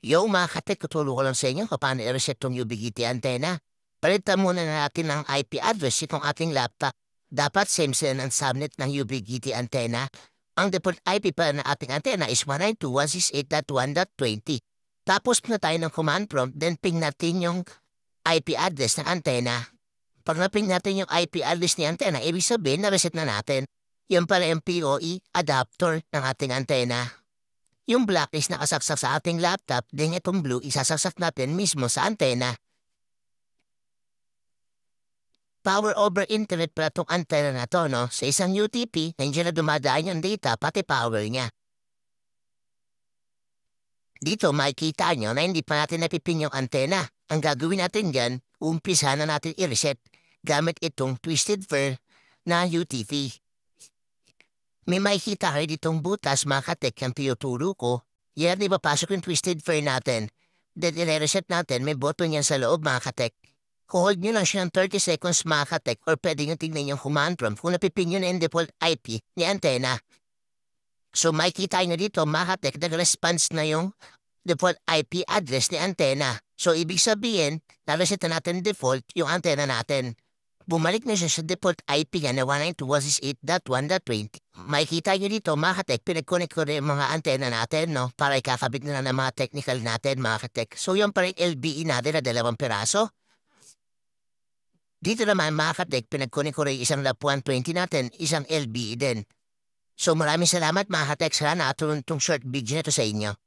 Yo mga katek, tutulong ko lang sa inyo kung paano i-reset tong Ubiquiti antenna. Palitan muna natin ang IP address itong ating laptop. Dapat same ang subnet ng Ubiquiti antenna. Ang default IP pa ng ating antenna is 192.168.1.20. Tapos na tayo ng command prompt, then ping natin yung IP address ng antenna. Pag na-ping natin yung IP address ni antenna, ibig sabihin na reset na natin. Yan pala yung PoE adapter ng ating antenna. Yung black is nakasaksak sa ating laptop, then itong blue isasaksak natin mismo sa antena. Power over internet pala itong antena na to, no? Sa isang UTP, nandiyan na dumadaan yung data, pati power niya. Dito makikita nyo na hindi pa natin napipin yung antena. Ang gagawin natin dyan, umpisa na natin i-reset gamit itong twisted fur na UTP. May makikita kayo ditong butas mga katek yung tinuturo ko. Yan, di ba pasok yung twisted fur natin? Then i-reset natin, may button yan sa loob mga katek. Hold nyo lang siya ng 30 seconds mga katek or pwede nyo tignan yung command prompt kung napipin nyo na yung default IP ni antena. So makikita nyo dito mga katek, nag-response na yung default IP address ni antena. So ibig sabihin, na-reset na natin default yung antena natin. Bumalik na siya sa default IP niya na 192.168.1.20. Makikita nyo dito mga katek, pinag-connect ko rin mga antena natin, no? Para ikakabit na lang ng mga technical natin mga katek. So yung parang LBE natin na 2 piraso. Dito naman mga katek, pinag-connect ko rin isang lap 120 natin, isang LBE din. So maraming salamat mga katek, sana natulong tong short video na to sa inyo.